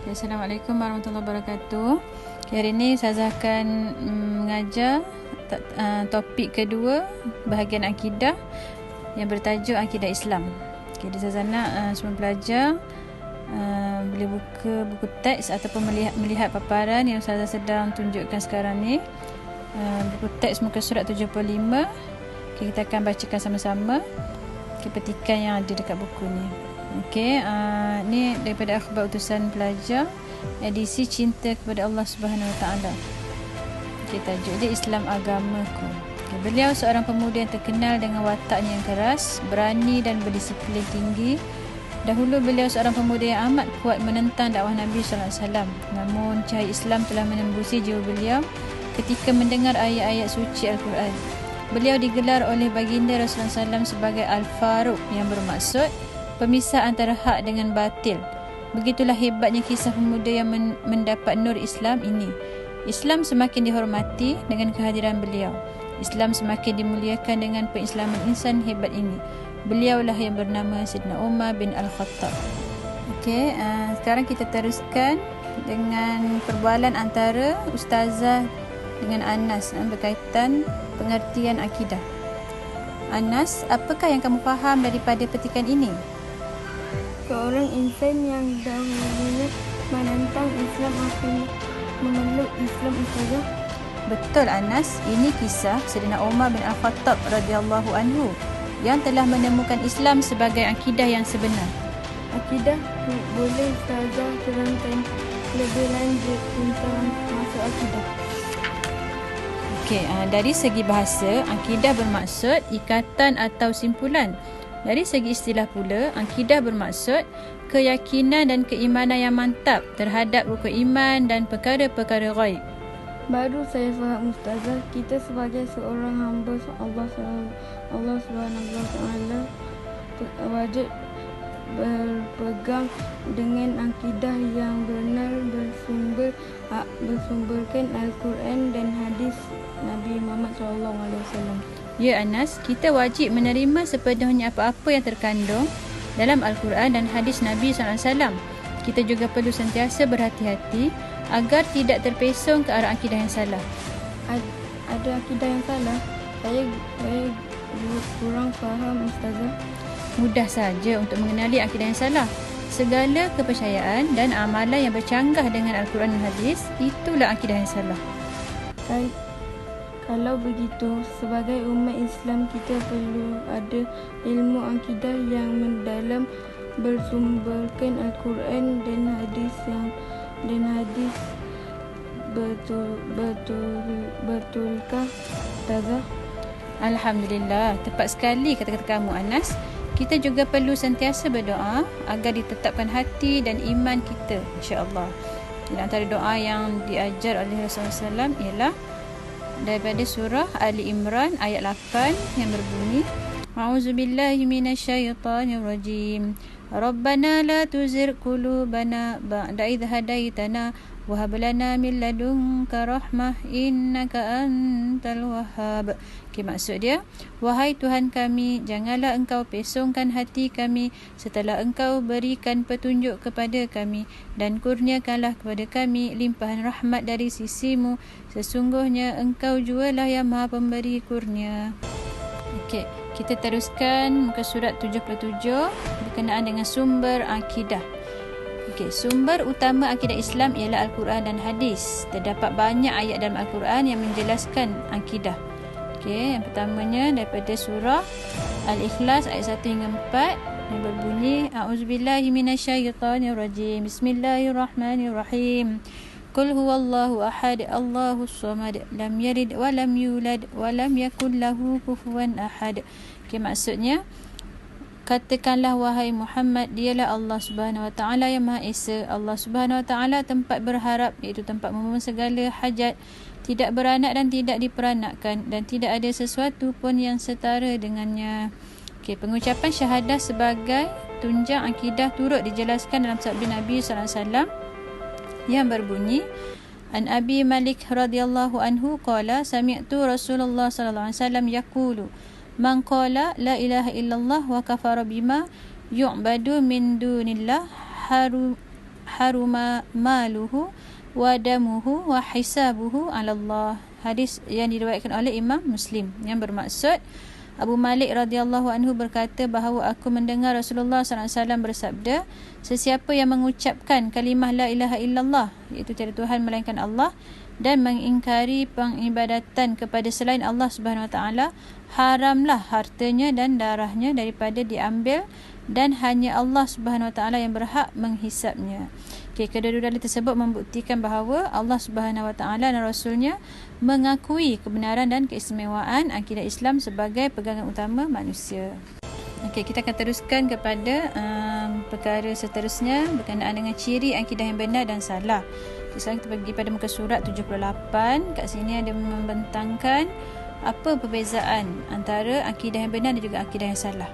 Assalamualaikum warahmatullahi wabarakatuh. Hari ini saya akan mengajar topik kedua, bahagian akidah yang bertajuk akidah Islam. Jadi saya nak semua pelajar boleh buka buku teks ataupun melihat paparan yang saya sedang tunjukkan sekarang ni. Buku teks muka surat 75. Kita akan bacakan sama-sama petikan yang ada dekat buku ni. Ni daripada akhbar utusan pelajar, edisi cinta kepada Allah Subhanahu Wa Taala. Tajuk dia Islam agamaku. Beliau seorang pemuda yang terkenal dengan wataknya yang keras, berani dan berdisiplin tinggi. Dahulu beliau seorang pemuda yang amat kuat menentang dakwah Nabi sallallahu alaihi wasallam. Namun cahaya Islam telah menembusi jiwa beliau ketika mendengar ayat-ayat suci Al-Quran. Beliau digelar oleh baginda Rasulullah SAW sebagai Al-Faruq, yang bermaksud pemisah antara hak dengan batil. Begitulah hebatnya kisah pemuda yang mendapat nur Islam ini. Islam semakin dihormati dengan kehadiran beliau. Islam semakin dimuliakan dengan pengislaman insan hebat ini. Beliaulah yang bernama Sayyidina Umar bin Al-Khattab. Sekarang kita teruskan dengan perbualan antara Ustazah dengan Anas berkaitan pengertian akidah. Anas, apakah yang kamu faham daripada petikan ini? Seorang insan yang dahulunya menentang Islam akan memeluk Islam, Ustazah. Betul Anas, ini kisah Sayyidina Umar bin Al-Khattab radhiyallahu anhu yang telah menemukan Islam sebagai akidah yang sebenar. Akidah, boleh Ustazah terangkan lebih lanjut tentang masuk akidah? Dari segi bahasa, akidah bermaksud ikatan atau simpulan. Dari segi istilah pula, akidah bermaksud keyakinan dan keimanan yang mantap terhadap rukun iman dan perkara-perkara ghaib. Baru saya faham Ustazah, kita sebagai seorang hamba Allah SWT wajib berpegang dengan akidah yang benar, bersumberkan Al-Quran dan hadis Nabi Muhammad SAW. Ya Anas, kita wajib menerima sepenuhnya apa-apa yang terkandung dalam Al-Quran dan hadis Nabi SAW. Kita juga perlu sentiasa berhati-hati agar tidak terpesong ke arah akidah yang salah. Ada akidah yang salah? Saya kurang faham Ustazah. Mudah saja untuk mengenali akidah yang salah. Segala kepercayaan dan amalan yang bercanggah dengan Al-Quran dan hadis, itulah akidah yang salah. Kalau begitu, sebagai umat Islam kita perlu ada ilmu akidah yang mendalam, bersumberkan Al-Quran dan hadis betulkah Ustazah? Alhamdulillah, tepat sekali kata-kata kamu Anas. Kita juga perlu sentiasa berdoa agar ditetapkan hati dan iman kita, insya-Allah. Di antara doa yang diajar oleh Rasulullah SAW ialah daripada surah Ali Imran ayat 8 yang berbunyi, A'udzubillahi minasyaitonirrajim. Rabbana la tuzigh qulubana ba'da idh hadaitana wa hab lana min ladunka rahmah innaka antal wahhab. Maksud dia, wahai Tuhan kami, janganlah engkau pesongkan hati kami setelah engkau berikan petunjuk kepada kami, dan kurniakanlah kepada kami limpahan rahmat dari sisimu, sesungguhnya engkau jualah yang maha pemberi kurnia. Kita teruskan muka surat 77 berkenaan dengan sumber akidah. Sumber utama akidah Islam ialah Al-Quran dan hadis. Terdapat banyak ayat dalam Al-Quran yang menjelaskan akidah. Yang pertamanya daripada surah Al-Ikhlas ayat 1 hingga 4 yang berbunyi, A'udzubillahi minasyaitonirrajim. Bismillahirrahmanirrahim. Qul huwallahu ahad, Allahus samad, lam yalid wa lam yulad wa lam yakul lahu kufuwan ahad. Maksudnya, katakanlah wahai Muhammad, dialah Allah Subhanahu Wa Taala yang Maha Esa. Allah Subhanahu Wa Taala tempat berharap, iaitu tempat memohon segala hajat, tidak beranak dan tidak diperanakkan, dan tidak ada sesuatu pun yang setara dengannya. Pengucapan syahadah sebagai tunjang akidah turut dijelaskan dalam sabda Nabi SAW yang berbunyi, An Abi Malik radhiyallahu anhu qala sami'tu Rasulullah sallallahu alaihi wasallam yaqulu man qala la ilaha illallah wa kafara bima yu'badu min dunillah haruma maluhu wa damuhu wa hisabuhu 'ala Allah. Hadis yang diriwayatkan oleh Imam Muslim, yang bermaksud Abu Malik radhiyallahu anhu berkata bahawa aku mendengar Rasulullah SAW bersabda, sesiapa yang mengucapkan kalimah la ilaha illallah, iaitu tiada Tuhan melainkan Allah, dan mengingkari pengibadatan kepada selain Allah Subhanahu Wa Taala, haramlah hartanya dan darahnya daripada diambil, dan hanya Allah Subhanahu Wa Taala yang berhak menghisapnya. Kedua-dua dalil tersebut membuktikan bahawa Allah Subhanahu Wa Taala dan Rasulnya mengakui kebenaran dan keistimewaan akidah Islam sebagai pegangan utama manusia. Kita akan teruskan kepada perkara seterusnya berkenaan dengan ciri akidah yang benar dan salah. Sekarang kita pergi pada muka surat 78. Kat sini ada membentangkan apa perbezaan antara akidah yang benar dan juga akidah yang salah.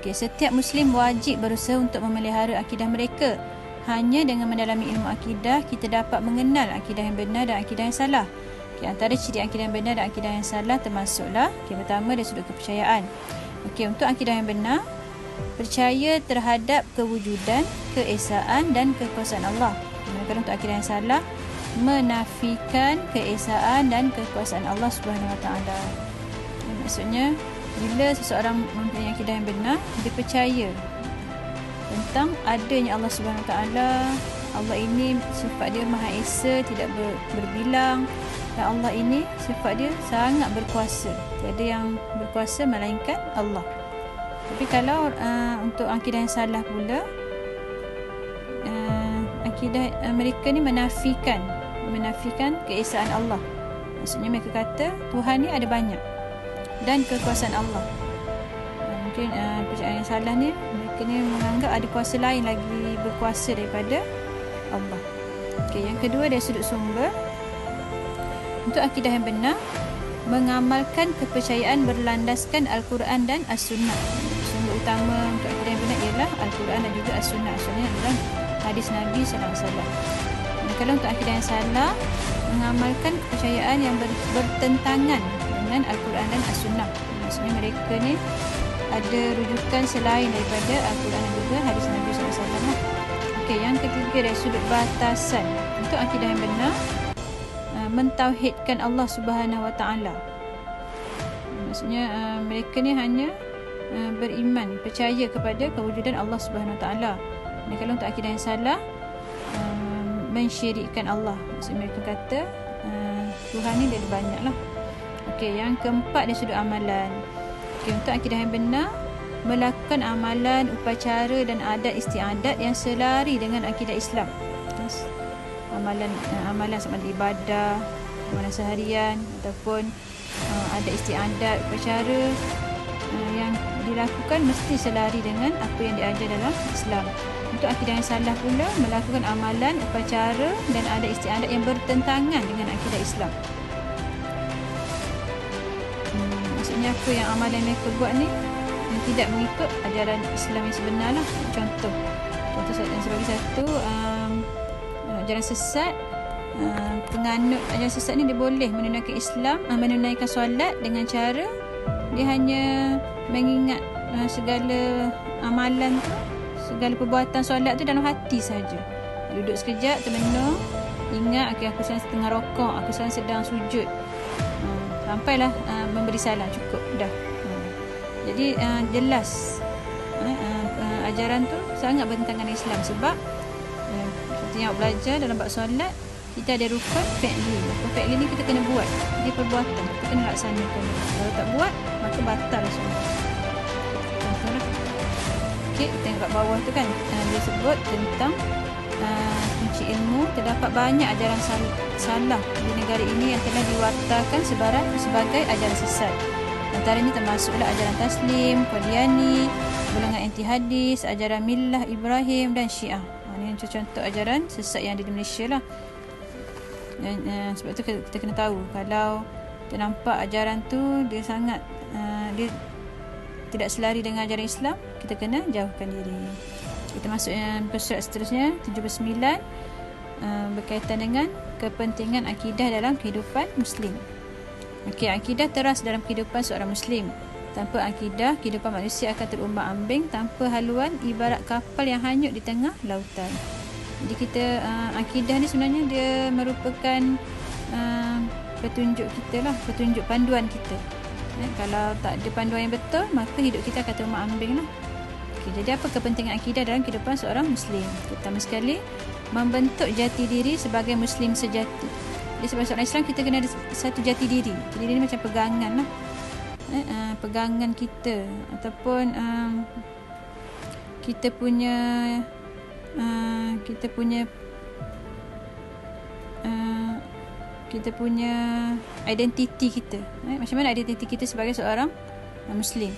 Setiap Muslim wajib berusaha untuk memelihara akidah mereka. Hanya dengan mendalami ilmu akidah, kita dapat mengenal akidah yang benar dan akidah yang salah. Antara ciri akidah yang benar dan akidah yang salah termasuklah, pertama dari sudut kepercayaan. Untuk akidah yang benar, percaya terhadap kewujudan, keesaan dan kekuasaan Allah. Manakala untuk akidah yang salah, menafikan keesaan dan kekuasaan Allah Subhanahu Wa Taala. Maksudnya, bila seseorang mempunyai akidah yang benar, dia percaya tentang adanya Allah Subhanahu Wa Taala. Allah ini sifat dia Maha Esa, tidak berbilang, dan Allah ini sifat dia sangat berkuasa. Tiada yang berkuasa melainkan Allah. Tapi kalau untuk akidah yang salah pula, akidah mereka ni menafikan keesaan Allah. Maksudnya mereka kata Tuhan ni ada banyak dan kekuasaan Allah. Mungkin percayaan yang salah ni, mereka ni menganggap ada kuasa lain lagi berkuasa daripada Allah. Yang kedua dari sudut sumber, untuk akidah yang benar, mengamalkan kepercayaan berlandaskan Al-Quran dan As-Sunnah. Sumber utama untuk akidah yang benar ialah Al-Quran dan juga As-Sunnah. Maksudnya adalah hadis Nabi SAW. Kalau untuk akidah yang salah, mengamalkan kepercayaan yang bertentangan dengan Al-Quran dan As-Sunnah. Maksudnya mereka ni ada rujukan selain daripada Al-Quran dan juga hadis Nabi SAW. Yang ketiga dari sudut batasan, untuk akidah yang benar, mentauhidkan Allah Subhanahu Wa Taala. Maksudnya mereka ni hanya beriman, percaya kepada kewujudan Allah Subhanahu Wa Taala. Kalau untuk akidah yang salah, mensyirikkan Allah. Maksudnya mereka kata Tuhan ni dia banyak lah. Yang keempat dari sudut amalan, untuk akidah yang benar, melakukan amalan, upacara dan adat istiadat yang selari dengan akidah Islam. Amalan sama ada ibadah, amalan seharian ataupun adat istiadat, upacara yang dilakukan mesti selari dengan apa yang diajar dalam Islam. Untuk akidah yang salah pula, melakukan amalan, upacara dan adat istiadat yang bertentangan dengan akidah Islam. Maksudnya apa yang amalan mereka buat ni yang tidak mengikut ajaran Islam yang sebenar lah. Contoh sebagai satu, ajaran sesat, penganut ajaran sesat ni dia boleh menunaikan Islam, menunaikan solat dengan cara dia hanya mengingat segala amalan tu, segala perbuatan solat tu dalam hati saja. Duduk sekejap, termenung, ingat aku sekarang setengah rokok, aku sekarang sedang sujud, sampailah memberi salam, cukup dah. Jadi jelas ajaran tu sangat bertentangan dengan Islam. Sebab kita yang belajar dalam bab solat, kita ada rukun fi'li. Rukun fi'li ni kita kena buat, dia perbuatan, kita kena laksanakan. Kalau tak buat, maka batal solat. Contohlah, kita tengok kat bawah tu kan, dia sebut tentang kunci ilmu. Terdapat banyak ajaran salah di negara ini yang telah diwartakan sebagai ajaran sesat. Antaranya termasuklah ajaran Taslim, Qadiani, golongan anti hadis, ajaran Millah Ibrahim dan Syiah. Ini contoh ajaran sesat yang ada di Malaysia lah. Dan sebab tu kita kena tahu, kalau ternampak ajaran tu dia sangat dia tidak selari dengan ajaran Islam, kita kena jauhkan diri. Kita masuk ke surat seterusnya 79, berkaitan dengan kepentingan akidah dalam kehidupan Muslim. Akidah teras dalam kehidupan seorang Muslim. Tanpa akidah, kehidupan manusia akan terumbang-ambing tanpa haluan, ibarat kapal yang hanyut di tengah lautan. Jadi kita akidah ni sebenarnya dia merupakan petunjuk kita lah, petunjuk panduan kita. Kalau tak ada panduan yang betul, maka hidup kita akan terombang-ambing lah. Jadi apa kepentingan akidah dalam kehidupan seorang Muslim? Pertama sekali, membentuk jati diri sebagai Muslim sejati. Jadi sebagai seorang Islam, kita kena ada satu jati diri. Jati diri ni macam pegangan lah. Pegangan kita ataupun kita punya identiti kita. Macam mana identiti kita sebagai seorang Muslim?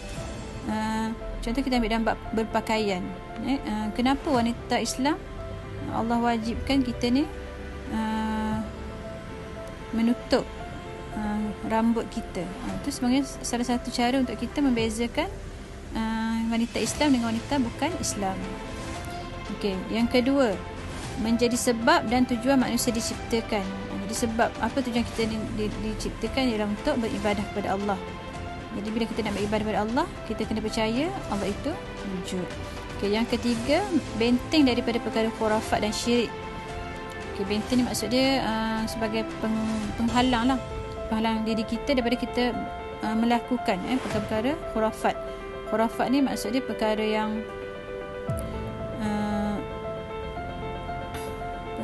Contoh kita ambil dalam bab berpakaian. Kenapa wanita Islam Allah wajibkan kita ni menutup rambut kita. Itu sebenarnya salah satu cara untuk kita membezakan wanita Islam dengan wanita bukan Islam. Okey, yang kedua, menjadi sebab dan tujuan manusia diciptakan. Jadi sebab apa tujuan kita diciptakan ialah untuk beribadah kepada Allah. Jadi bila kita nak beribadah kepada Allah, kita kena percaya Allah itu wujud. Okey, yang ketiga, benteng daripada perkara khurafat dan syirik. Okey, benteng ni maksud dia sebagai penghalang lah, penghalang diri kita daripada kita melakukan perkara-perkara khurafat. Khurafat ni maksud dia perkara yang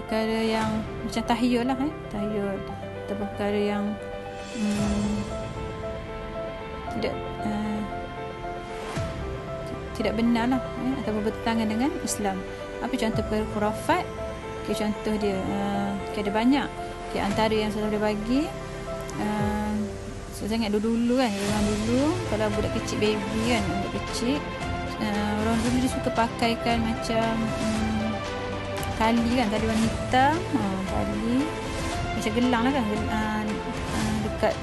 macam tahyul lah, tahyul atau perkara yang tidak benar lah, ataupun bertentangan dengan Islam. Apa contoh perkara khurafat? Okay, contoh dia ada banyak. Okay, antara yang saya boleh bagi, saya ingat dulu kan, orang dulu kalau budak kecil, baby kan, budak kecil, orang dulu dia suka pakaikan macam tali kan, tali warna hitam, tali macam gelang lah kan, dekat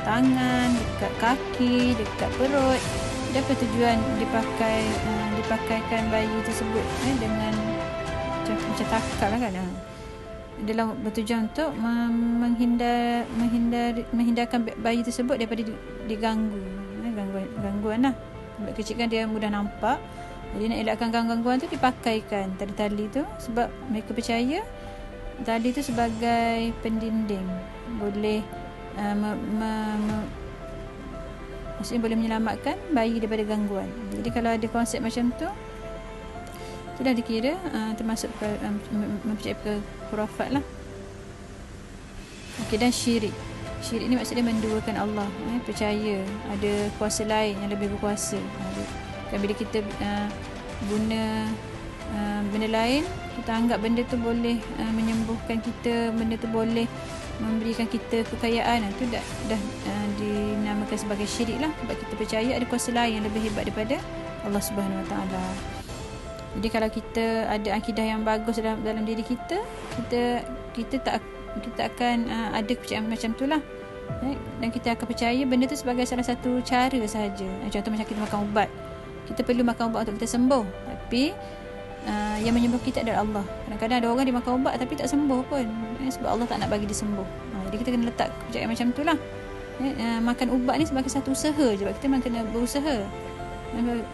tangan, dekat kaki, dekat perut. Dia apa tujuan dipakaikan bayi tersebut dengan macam takar lah kan. Adalah bertujuan untuk menghindarkan bayi tersebut daripada diganggu, gangguan lah. Budak kecil kan dia mudah nampak, jadi nak elakkan gangguan tu dipakaikan tali-tali tu, sebab mereka percaya tali tu sebagai pendinding, boleh maksudnya boleh menyelamatkan bayi daripada gangguan. Jadi kalau ada konsep macam tu, sudah dikira termasuk mempercayai perkara khurafat lah. Okey, dan syirik. Syirik ni maksudnya menduakan Allah, percaya ada kuasa lain yang lebih berkuasa. Kan bila kita guna benda lain, kita anggap benda tu boleh menyembuhkan kita, benda tu boleh memberikan kita kekayaan, itu dah dinamakan sebagai syirik lah, sebab kita percaya ada kuasa lain yang lebih hebat daripada Allah Subhanahu Wa Taala. Jadi kalau kita ada akidah yang bagus dalam diri kita, kita akan ada kepercayaan macam tu lah, dan kita akan percaya benda tu sebagai salah satu cara sahaja. Contoh macam kita makan ubat, kita perlu makan ubat untuk kita sembuh, tapi yang menyembuh kita adalah Allah. Kadang-kadang ada orang dia makan ubat tapi tak sembuh pun, sebab Allah tak nak bagi dia sembuh. Jadi kita kena letak kepercayaan macam tu lah. Makan ubat ni sebagai satu usaha je, sebab kita memang kena berusaha.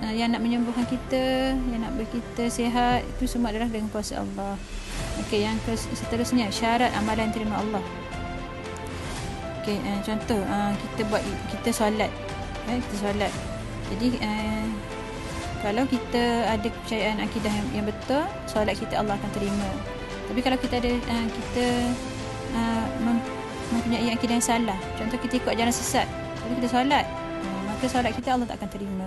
Yang nak menyembuhkan kita, yang nak bagi kita sihat, itu semua adalah dengan kuasa Allah. Okey, yang seterusnya, syarat amalan terima Allah. Okey, contoh kita solat. Kita solat. Jadi kalau kita ada kepercayaan akidah yang betul, solat kita Allah akan terima. Tapi kalau kita mempunyai akidah yang salah, contoh kita ikut jalan sesat, tapi kita solat, maka solat kita Allah tak akan terima.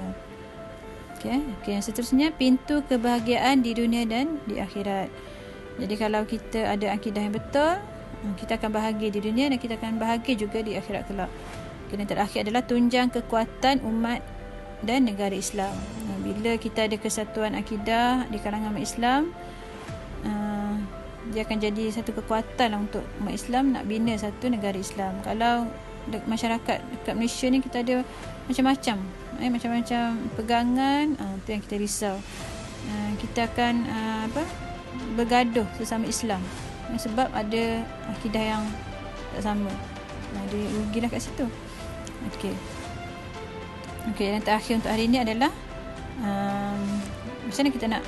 Okey, yang seterusnya, pintu kebahagiaan di dunia dan di akhirat. Jadi kalau kita ada akidah yang betul, kita akan bahagia di dunia dan kita akan bahagia juga di akhirat kelak. Dan terakhir adalah tunjang kekuatan umat dan negara Islam. Bila kita ada kesatuan akidah di kalangan umat Islam, dia akan jadi satu kekuatan lah untuk umat Islam nak bina satu negara Islam. Kalau masyarakat dekat Malaysia ni kita ada macam-macam pegangan, tu yang kita risau. Kita akan bergaduh sesama Islam sebab ada akidah yang tak sama. Dia rugilah kat situ. Okey, yang terakhir untuk hari ini adalah macam mana kita nak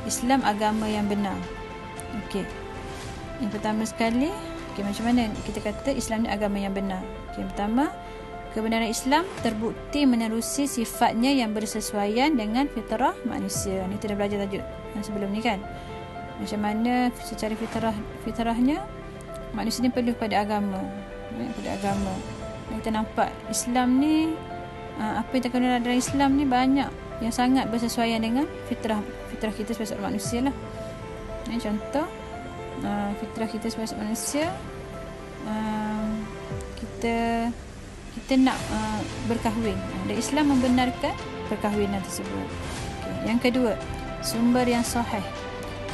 Islam agama yang benar. Okey. Yang pertama sekali, macam mana kita kata Islam ni agama yang benar? Yang pertama, kebenaran Islam terbukti menerusi sifatnya yang bersesuaian dengan fitrah manusia. Ni kita dah belajar tajuk yang sebelum ni kan. Macam mana secara fitrahnya manusia ni perlu pada agama. Pada agama. Dan kita nampak Islam ni, apa yang terkandung dalam Islam ni banyak yang sangat bersesuaian dengan fitrah kita sebagai manusia lah. Contoh, fitrah kita sebagai manusia, kita nak berkahwin, dan Islam membenarkan perkahwinan tersebut. Yang kedua, sumber yang sahih.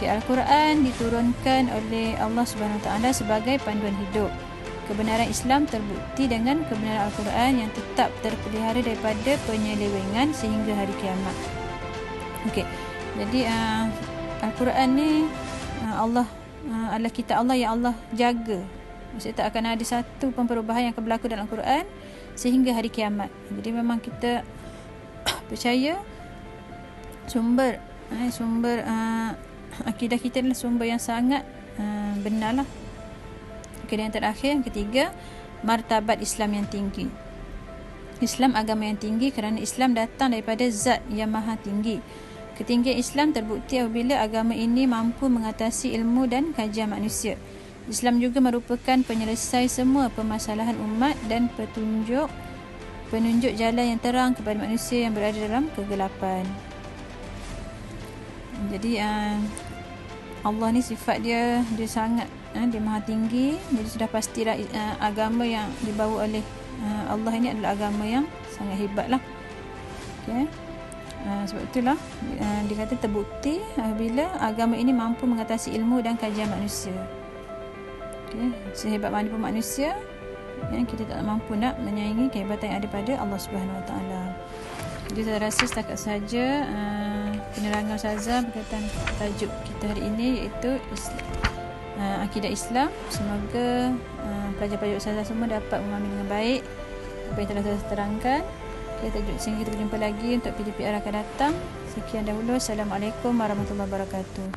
Al-Quran diturunkan oleh Allah Subhanahu Wa Taala sebagai panduan hidup. Kebenaran Islam terbukti dengan kebenaran Al-Quran yang tetap terpelihara daripada penyelewengan sehingga hari kiamat. Okey. Jadi Al-Quran ni Allah adalah kitab Allah yang Allah jaga. Maksudnya tak akan ada satu pun perubahan yang akan berlaku dalam Al-Quran sehingga hari kiamat. Jadi memang kita percaya sumber akidah kita adalah sumber yang sangat benar lah. Yang terakhir, yang ketiga, martabat Islam yang tinggi. Islam agama yang tinggi kerana Islam datang daripada zat yang maha tinggi. Ketinggian Islam terbukti apabila agama ini mampu mengatasi ilmu dan kajian manusia. Islam juga merupakan penyelesai semua permasalahan umat dan penunjuk jalan yang terang kepada manusia yang berada dalam kegelapan. Jadi Allah ni sifat dia sangat dia maha tinggi. Jadi sudah pastilah agama yang dibawa oleh Allah ini adalah agama yang sangat hebat lah. Okay. Sebab itulah dikata terbukti bila agama ini mampu mengatasi ilmu dan kajian manusia. Okay. Sehebat mana pun manusia, kita tak mampu nak menyaingi kehebatan yang ada pada Allah Subhanahu Wa Taala. Jadi saya rasa setakat saja penerangan Ustazah berkaitan tajuk kita hari ini, iaitu akidah Islam. Semoga pelajar-pelajar Ustazah semua dapat memahami dengan baik apa yang telah saya terangkan. Sehingga kita berjumpa lagi untuk PJPR akan datang. Sekian dahulu. Assalamualaikum warahmatullahi wabarakatuh.